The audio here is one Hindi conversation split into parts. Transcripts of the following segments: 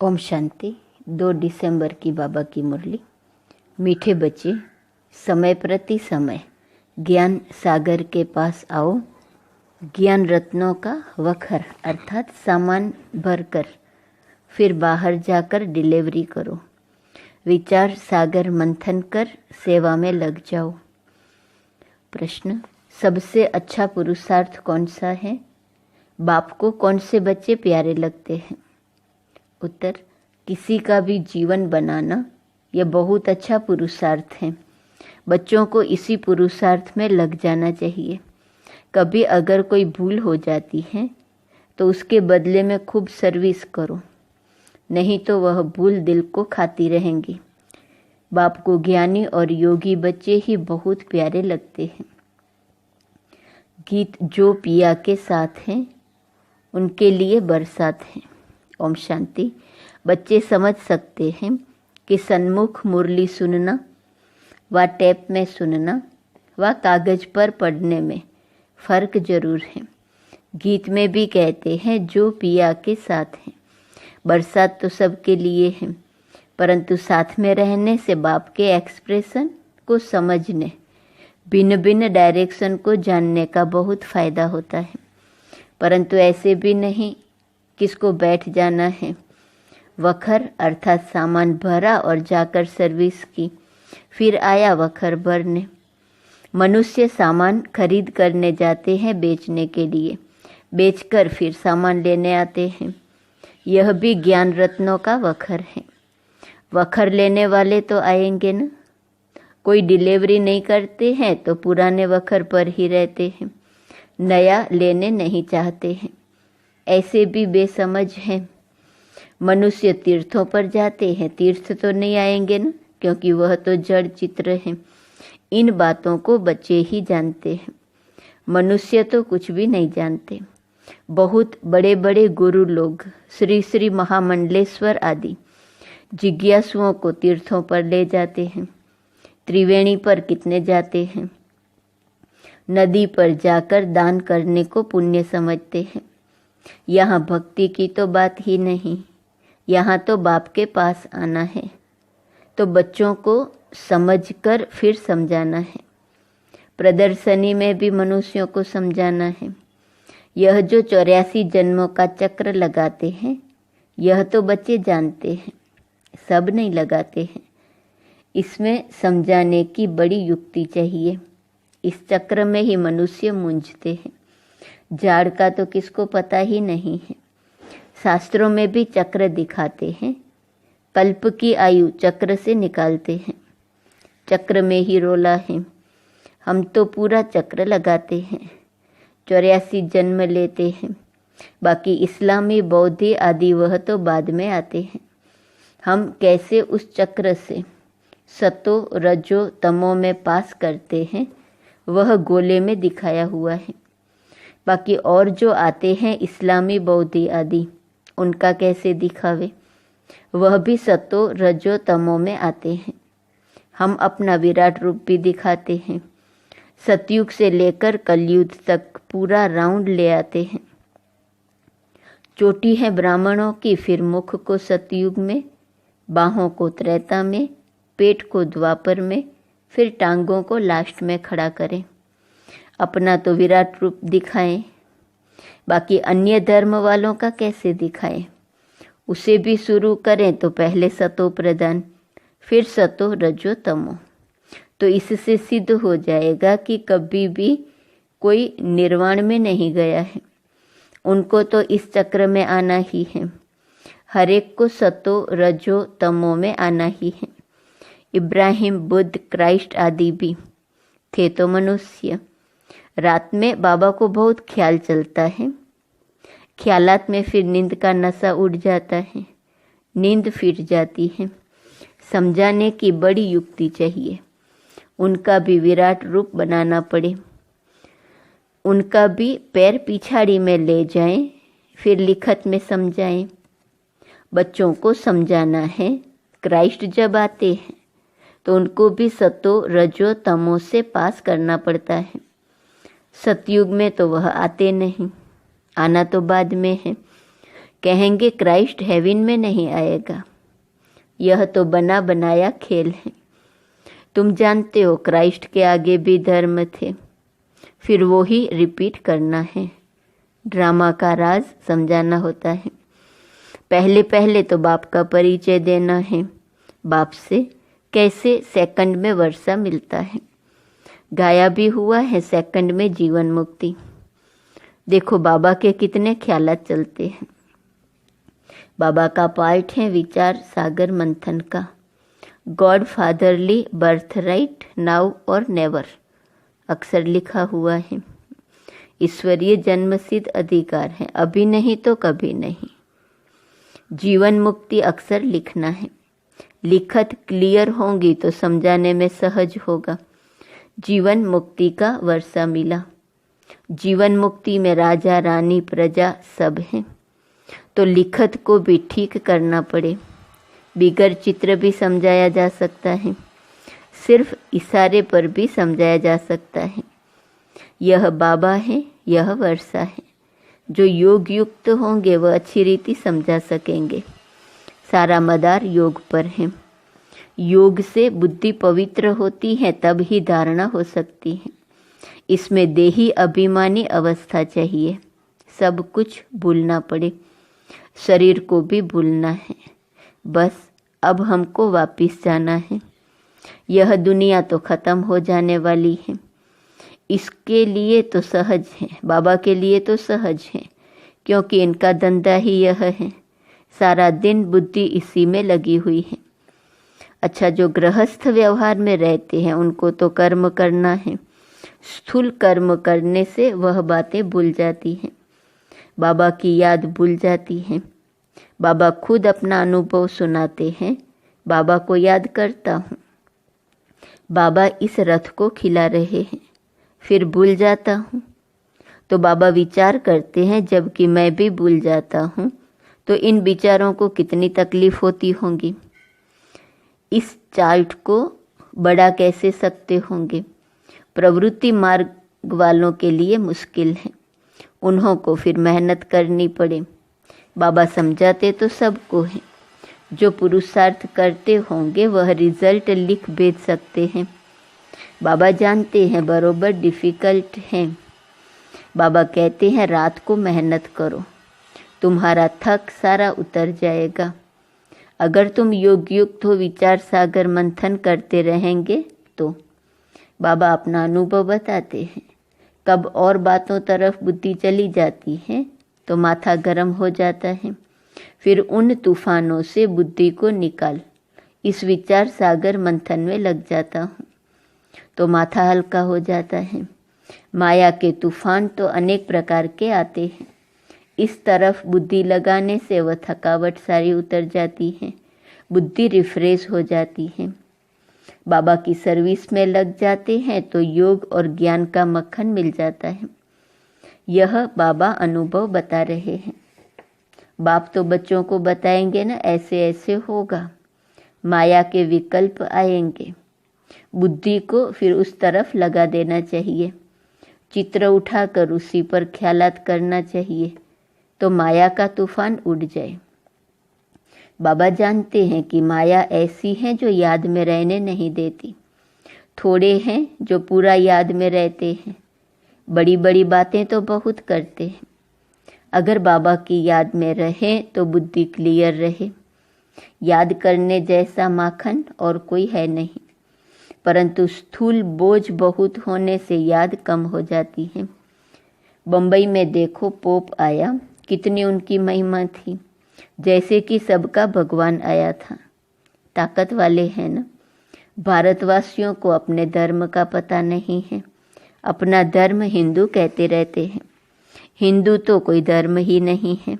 ओम शांति। 2 दिसंबर की बाबा की मुरली। मीठे बच्चे, समय प्रति समय ज्ञान सागर के पास आओ। ज्ञान रत्नों का वखर अर्थात सामान भरकर फिर बाहर जाकर डिलीवरी करो। विचार सागर मंथन कर सेवा में लग जाओ। प्रश्न: सबसे अच्छा पुरुषार्थ कौन सा है? बाप को कौन से बच्चे प्यारे लगते हैं? उत्तर: किसी का भी जीवन बनाना यह बहुत अच्छा पुरुषार्थ है। बच्चों को इसी पुरुषार्थ में लग जाना चाहिए। कभी अगर कोई भूल हो जाती है तो उसके बदले में खूब सर्विस करो, नहीं तो वह भूल दिल को खाती रहेंगी। बाप को ज्ञानी और योगी बच्चे ही बहुत प्यारे लगते हैं। गीत जो पिया के साथ हैं उनके लिए बरसात है। ओम शांति। बच्चे समझ सकते हैं कि सन्मुख मुरली सुनना व टेप में सुनना व कागज पर पढ़ने में फ़र्क जरूर है। गीत में भी कहते हैं जो पिया के साथ हैं। बरसात तो सबके लिए है, परंतु साथ में रहने से बाप के एक्सप्रेशन को समझने, भिन्न भिन्न डायरेक्शन को जानने का बहुत फ़ायदा होता है। परंतु ऐसे भी नहीं किसको बैठ जाना है। वखर अर्थात सामान भरा और जाकर सर्विस की, फिर आया वखर भरने। मनुष्य सामान खरीद करने जाते हैं बेचने के लिए, बेचकर फिर सामान लेने आते हैं। यह भी ज्ञान रत्नों का वखर है। वखर लेने वाले तो आएंगे न। कोई डिलीवरी नहीं करते हैं तो पुराने वखर पर ही रहते हैं, नया लेने नहीं चाहते हैं। ऐसे भी बेसमझ हैं। मनुष्य तीर्थों पर जाते हैं, तीर्थ तो नहीं आएंगे न, क्योंकि वह तो जड़ चित्र हैं। इन बातों को बच्चे ही जानते हैं। मनुष्य तो कुछ भी नहीं जानते। बहुत बड़े बड़े गुरु लोग, श्री श्री महामंडलेश्वर आदि जिज्ञासुओं को तीर्थों पर ले जाते हैं। त्रिवेणी पर कितने जाते हैं। नदी पर जाकर दान करने को पुण्य समझते हैं। यहाँ भक्ति की तो बात ही नहीं, यहाँ तो बाप के पास आना है। तो बच्चों को समझकर फिर समझाना है। प्रदर्शनी में भी मनुष्यों को समझाना है। यह जो 84 जन्मों का चक्र लगाते हैं, यह तो बच्चे जानते हैं, सब नहीं लगाते हैं। इसमें समझाने की बड़ी युक्ति चाहिए। इस चक्र में ही मनुष्य मूंझते हैं। जाड़ का तो किसको पता ही नहीं है। शास्त्रों में भी चक्र दिखाते हैं। कल्प की आयु चक्र से निकालते हैं। चक्र में ही रोला है। हम तो पूरा चक्र लगाते हैं, 84 जन्म लेते हैं। बाकी इस्लामी, बौद्धी आदि वह तो बाद में आते हैं। हम कैसे उस चक्र से सतो रजो तमो में पास करते हैं, वह गोले में दिखाया हुआ है। बाकी और जो आते हैं इस्लामी, बौद्धी आदि, उनका कैसे दिखावे? वह भी सतो रजो तमो में आते हैं। हम अपना विराट रूप भी दिखाते हैं। सतयुग से लेकर कलयुग तक पूरा राउंड ले आते हैं। चोटी है ब्राह्मणों की, फिर मुख को सतयुग में, बाहों को त्रेता में, पेट को द्वापर में, फिर टांगों को लास्ट में खड़ा करें। अपना तो विराट रूप दिखाएं। बाकी अन्य धर्म वालों का कैसे दिखाएं? उसे भी शुरू करें तो पहले सतो प्रधान, फिर सतो रजो तमो। तो इससे सिद्ध हो जाएगा कि कभी भी कोई निर्वाण में नहीं गया है। उनको तो इस चक्र में आना ही है। हर एक को सतो रजो तमो में आना ही है। इब्राहिम, बुद्ध, क्राइस्ट आदि भी थे तो मनुष्य। रात में बाबा को बहुत ख्याल चलता है। ख्यालात में फिर नींद का नशा उड़ जाता है, नींद फिर जाती है। समझाने की बड़ी युक्ति चाहिए। उनका भी विराट रूप बनाना पड़े। उनका भी पैर पिछाड़ी में ले जाएं, फिर लिखत में समझाएं। बच्चों को समझाना है। क्राइस्ट जब आते हैं तो उनको भी सतो रजो तमो से पास करना पड़ता है। सतयुग में तो वह आते नहीं, आना तो बाद में है। कहेंगे क्राइस्ट हेवन में नहीं आएगा, यह तो बना बनाया खेल है। तुम जानते हो क्राइस्ट के आगे भी धर्म थे, फिर वो ही रिपीट करना है। ड्रामा का राज समझाना होता है। पहले पहले तो बाप का परिचय देना है। बाप से कैसे सेकंड में वर्षा मिलता है। गाया भी हुआ है सेकंड में जीवन मुक्ति। देखो बाबा के कितने ख्यालात चलते हैं। बाबा का पार्ट है विचार सागर मंथन का। God fatherly birth right now और नेवर अक्सर लिखा हुआ है। ईश्वरीय जन्मसिद्ध अधिकार है, अभी नहीं तो कभी नहीं। जीवन मुक्ति अक्सर लिखना है। लिखत क्लियर होंगी तो समझाने में सहज होगा। जीवन मुक्ति का वर्षा मिला। जीवन मुक्ति में राजा रानी प्रजा सब हैं, तो लिखत को भी ठीक करना पड़े। बिगर चित्र भी समझाया जा सकता है, सिर्फ इशारे पर भी समझाया जा सकता है। यह बाबा है, यह वर्षा है। जो योग युक्त होंगे वह अच्छी रीति समझा सकेंगे। सारा मदार योग पर है। योग से बुद्धि पवित्र होती है, तब ही धारणा हो सकती है। इसमें देही अभिमानी अवस्था चाहिए। सब कुछ भूलना पड़े, शरीर को भी भूलना है। बस अब हमको वापिस जाना है। यह दुनिया तो खत्म हो जाने वाली है। इसके लिए तो सहज है, बाबा के लिए तो सहज है, क्योंकि इनका धंधा ही यह है। सारा दिन बुद्धि इसी में लगी हुई है। अच्छा, जो गृहस्थ व्यवहार में रहते हैं उनको तो कर्म करना है। स्थूल कर्म करने से वह बातें भूल जाती हैं, बाबा की याद भूल जाती है। बाबा खुद अपना अनुभव सुनाते हैं। बाबा को याद करता हूँ, बाबा इस रथ को खिला रहे हैं, फिर भूल जाता हूँ। तो बाबा विचार करते हैं, जबकि मैं भी भूल जाता हूँ, तो इन विचारों को कितनी तकलीफ होती होंगी। इस चार्ट को बड़ा कैसे सकते होंगे। प्रवृत्ति मार्ग वालों के लिए मुश्किल है, उन्हों को फिर मेहनत करनी पड़े। बाबा समझाते तो सबको है। जो पुरुषार्थ करते होंगे वह रिजल्ट लिख भेज सकते हैं। बाबा जानते हैं बरोबर डिफ़िकल्ट है। बाबा कहते हैं रात को मेहनत करो, तुम्हारा थक सारा उतर जाएगा। अगर तुम योग युक्त हो, विचार सागर मंथन करते रहेंगे तो। बाबा अपना अनुभव बताते हैं। कब और बातों तरफ बुद्धि चली जाती है तो माथा गर्म हो जाता है। फिर उन तूफानों से बुद्धि को निकाल इस विचार सागर मंथन में लग जाता हूँ, तो माथा हल्का हो जाता है। माया के तूफान तो अनेक प्रकार के आते हैं। इस तरफ बुद्धि लगाने से वह थकावट सारी उतर जाती है, बुद्धि रिफ्रेश हो जाती है। बाबा की सर्विस में लग जाते हैं तो योग और ज्ञान का मक्खन मिल जाता है। यह बाबा अनुभव बता रहे हैं। बाप तो बच्चों को बताएंगे ना, ऐसे ऐसे होगा, माया के विकल्प आएंगे। बुद्धि को फिर उस तरफ लगा देना चाहिए। चित्र उठाकर उसी पर ख्यालात करना चाहिए, तो माया का तूफान उड़ जाए। बाबा जानते हैं कि माया ऐसी है जो याद में रहने नहीं देती। थोड़े हैं जो पूरा याद में रहते हैं। बड़ी बड़ी बातें तो बहुत करते हैं। अगर बाबा की याद में रहे तो बुद्धि क्लियर रहे। याद करने जैसा माखन और कोई है नहीं, परंतु स्थूल बोझ बहुत होने से याद कम हो जाती है। बम्बई में देखो पोप आया, कितनी उनकी महिमा थी, जैसे कि सबका भगवान आया था। ताकत वाले हैं ना। भारतवासियों को अपने धर्म का पता नहीं है। अपना धर्म हिंदू कहते रहते हैं। हिंदू तो कोई धर्म ही नहीं है।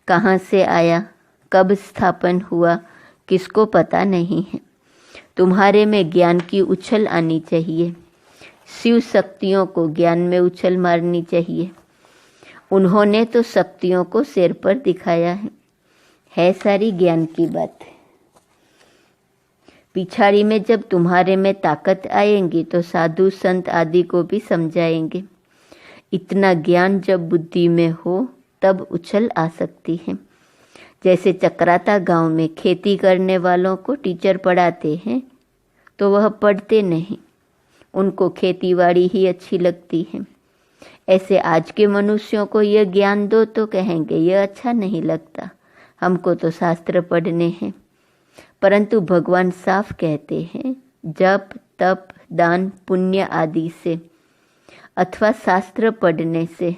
कहाँ से आया, कब स्थापन हुआ, किसको पता नहीं है। तुम्हारे में ज्ञान की उछल आनी चाहिए। शिव शक्तियों को ज्ञान में उछल मारनी चाहिए। उन्होंने तो शक्तियों को सिर पर दिखाया है सारी ज्ञान की बात। पिछाड़ी में जब तुम्हारे में ताकत आएंगी तो साधु संत आदि को भी समझाएंगे। इतना ज्ञान जब बुद्धि में हो तब उछल आ सकती है। जैसे चक्राता गांव में खेती करने वालों को टीचर पढ़ाते हैं तो वह पढ़ते नहीं, उनको खेतीबाड़ी ही अच्छी लगती है। ऐसे आज के मनुष्यों को यह ज्ञान दो तो कहेंगे यह अच्छा नहीं लगता, हमको तो शास्त्र पढ़ने हैं। परंतु भगवान साफ कहते हैं जप तप दान पुण्य आदि से अथवा शास्त्र पढ़ने से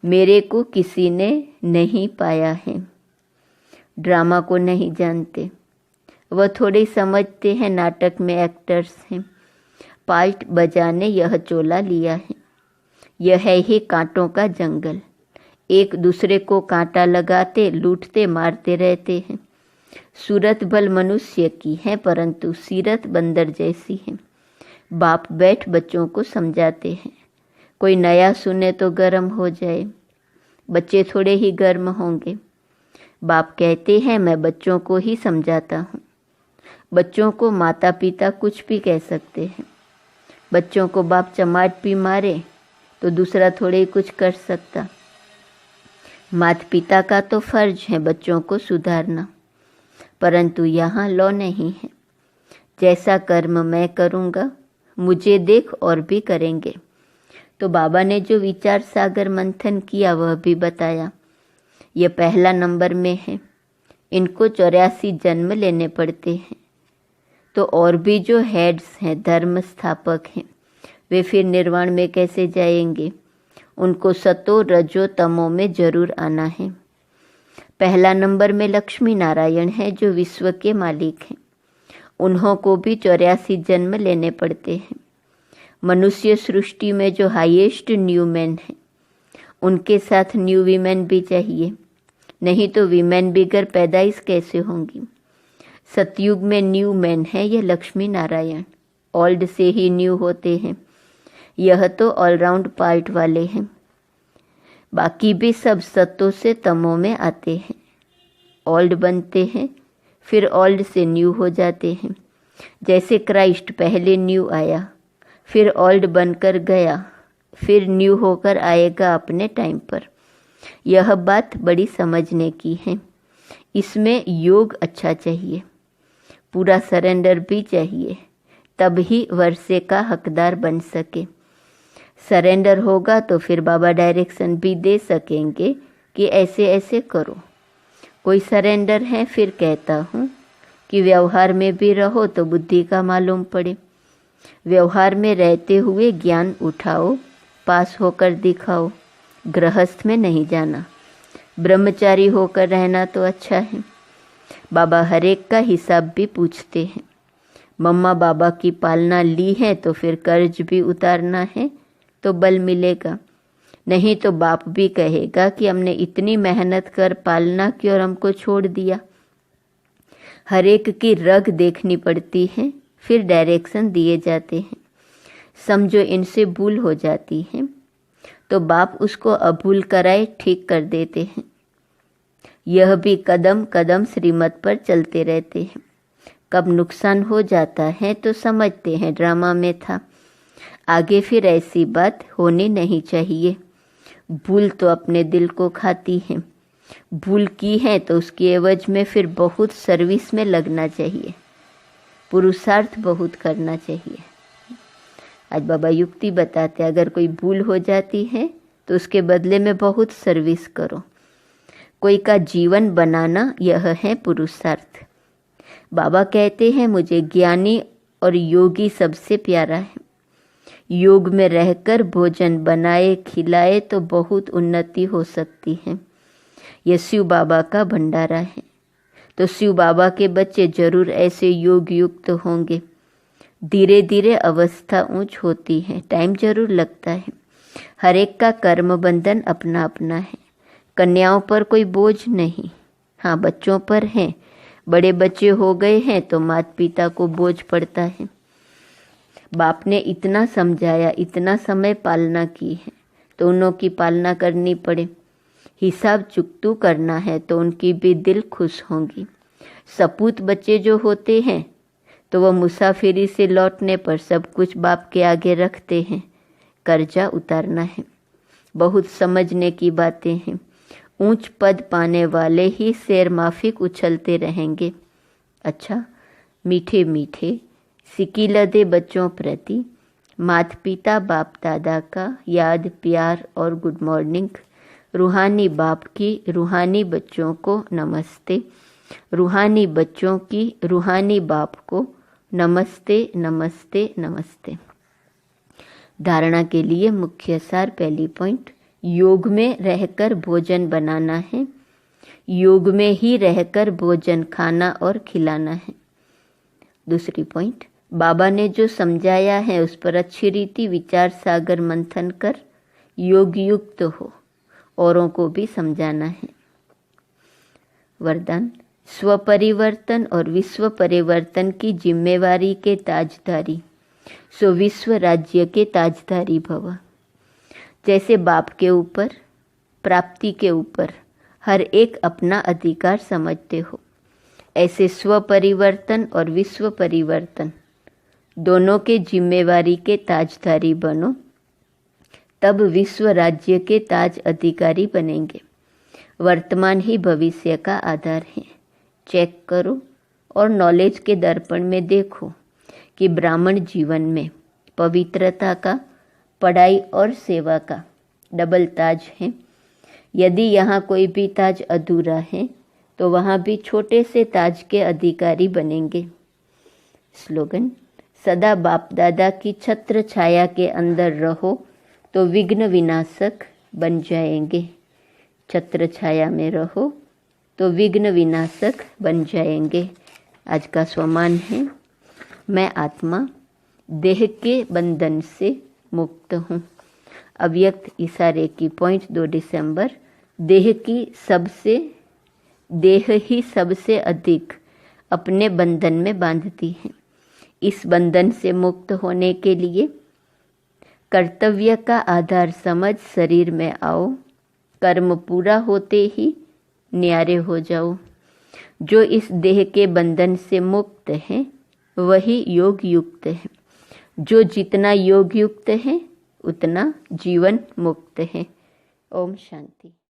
मेरे को किसी ने नहीं पाया है। ड्रामा को नहीं जानते, वह थोड़े समझते हैं, नाटक में एक्टर्स हैं, पार्ट बजाने यह चोला लिया है। यह है ही कांटों का जंगल, एक दूसरे को कांटा लगाते लूटते मारते रहते हैं। सूरत भल मनुष्य की है परंतु सीरत बंदर जैसी है। बाप बैठ बच्चों को समझाते हैं, कोई नया सुने तो गर्म हो जाए, बच्चे थोड़े ही गर्म होंगे। बाप कहते हैं मैं बच्चों को ही समझाता हूँ। बच्चों को माता पिता कुछ भी कह सकते हैं, बच्चों को बाप चमाट भी मारे तो दूसरा थोड़े ही कुछ कर सकता। माता पिता का तो फर्ज है बच्चों को सुधारना, परंतु यहाँ लॉ नहीं है। जैसा कर्म मैं करूँगा मुझे देख और भी करेंगे। तो बाबा ने जो विचार सागर मंथन किया वह भी बताया। यह पहला नंबर में है, इनको 84 जन्म लेने पड़ते हैं। तो और भी जो हेड्स हैं, धर्म स्थापक हैं, वे फिर निर्वाण में कैसे जाएंगे? उनको सतो रजो तमो में जरूर आना है। पहला नंबर में लक्ष्मी नारायण है जो विश्व के मालिक हैं, उन्हों को भी 84 जन्म लेने पड़ते हैं। मनुष्य सृष्टि में जो हाईएस्ट न्यू मैन है, उनके साथ न्यू वीमेन भी चाहिए, नहीं तो वीमेन बिगर पैदाइश कैसे होंगी। सतयुग में न्यू मैन है यह लक्ष्मी नारायण, ओल्ड से ही न्यू होते हैं। यह तो ऑलराउंड पार्ट वाले हैं, बाकी भी सब सतों से तमों में आते हैं। ओल्ड बनते हैं फिर ओल्ड से न्यू हो जाते हैं। जैसे क्राइस्ट पहले न्यू आया, फिर ओल्ड बनकर गया, फिर न्यू होकर आएगा अपने टाइम पर। यह बात बड़ी समझने की है। इसमें योग अच्छा चाहिए, पूरा सरेंडर भी चाहिए, तब ही वर्षे का हकदार बन सके। सरेंडर होगा तो फिर बाबा डायरेक्शन भी दे सकेंगे कि ऐसे ऐसे करो। कोई सरेंडर है फिर कहता हूँ कि व्यवहार में भी रहो तो बुद्धि का मालूम पड़े। व्यवहार में रहते हुए ज्ञान उठाओ, पास होकर दिखाओ। गृहस्थ में नहीं जाना, ब्रह्मचारी होकर रहना तो अच्छा है। बाबा हर एक का हिसाब भी पूछते हैं। मम्मा बाबा की पालना ली है तो फिर कर्ज भी उतारना है तो बल मिलेगा, नहीं तो बाप भी कहेगा कि हमने इतनी मेहनत कर पालना की और हमको छोड़ दिया। हर एक की रग देखनी पड़ती है, फिर डायरेक्शन दिए जाते हैं। समझो इनसे भूल हो जाती है तो बाप उसको अभूल कराए ठीक कर देते हैं। यह भी कदम कदम श्रीमत पर चलते रहते हैं। कब नुकसान हो जाता है तो समझते हैं ड्रामा में था, आगे फिर ऐसी बात होनी नहीं चाहिए। भूल तो अपने दिल को खाती है, भूल की है तो उसकी एवज में फिर बहुत सर्विस में लगना चाहिए, पुरुषार्थ बहुत करना चाहिए। आज बाबा युक्ति बताते अगर कोई भूल हो जाती है तो उसके बदले में बहुत सर्विस करो। कोई का जीवन बनाना यह है पुरुषार्थ। बाबा कहते हैं मुझे ज्ञानी और योगी सबसे प्यारा है। योग में रहकर भोजन बनाए खिलाए तो बहुत उन्नति हो सकती है। यह शिव बाबा का भंडारा है, तो शिव बाबा के बच्चे जरूर ऐसे योग युक्त होंगे। धीरे धीरे अवस्था ऊंच होती है, टाइम जरूर लगता है। हर एक का कर्म बंधन अपना अपना है। कन्याओं पर कोई बोझ नहीं, हाँ बच्चों पर है। बड़े बच्चे हो गए हैं तो माता पिता को बोझ पड़ता है। बाप ने इतना समझाया, इतना समय पालना की है तो उन्हों की पालना करनी पड़े। हिसाब चुकतू करना है तो उनकी भी दिल खुश होंगी। सपूत बच्चे जो होते हैं तो वह मुसाफिरी से लौटने पर सब कुछ बाप के आगे रखते हैं। कर्जा उतारना है, बहुत समझने की बातें हैं। ऊंच पद पाने वाले ही शेर माफिक उछलते रहेंगे। अच्छा, मीठे मीठे सिकीलदे बच्चों प्रति माता पिता बाप दादा का याद प्यार और गुड मॉर्निंग। रूहानी बाप की रूहानी बच्चों को नमस्ते। रूहानी बच्चों की रूहानी बाप को नमस्ते नमस्ते नमस्ते। धारणा के लिए मुख्य सार। पहली पॉइंट, योग में रहकर भोजन बनाना है, योग में ही रहकर भोजन खाना और खिलाना है। दूसरी पॉइंट, बाबा ने जो समझाया है उस पर अच्छी रीति विचार सागर मंथन कर योग युक्त हो, औरों को भी समझाना है। वरदान, स्व परिवर्तन और विश्व परिवर्तन की जिम्मेवारी के ताजदारी, सो विश्व राज्य के ताजदारी भव। जैसे बाप के ऊपर, प्राप्ति के ऊपर हर एक अपना अधिकार समझते हो, ऐसे स्व परिवर्तन और विश्व परिवर्तन दोनों के जिम्मेवारी के ताजदारी बनो, तब विश्व राज्य के ताज अधिकारी बनेंगे। वर्तमान ही भविष्य का आधार है। चेक करो और नॉलेज के दर्पण में देखो कि ब्राह्मण जीवन में पवित्रता का, पढ़ाई और सेवा का डबल ताज है। यदि यहाँ कोई भी ताज अधूरा है तो वहाँ भी छोटे से ताज के अधिकारी बनेंगे। स्लोगन, सदा बाप दादा की छत्र छाया के अंदर रहो तो विघ्न विनाशक बन जाएंगे। छत्र छाया में रहो तो विघ्न विनाशक बन जाएंगे। आज का स्वमान है, मैं आत्मा देह के बंधन से मुक्त हूँ। अव्यक्त इशारे की पॉइंट 2 दिसंबर, देह ही सबसे अधिक अपने बंधन में बांधती है। इस बंधन से मुक्त होने के लिए कर्तव्य का आधार समझ शरीर में आओ, कर्म पूरा होते ही न्यारे हो जाओ। जो इस देह के बंधन से मुक्त है वही योग युक्त है। जो जितना योग युक्त है उतना जीवन मुक्त है। ओम शांति।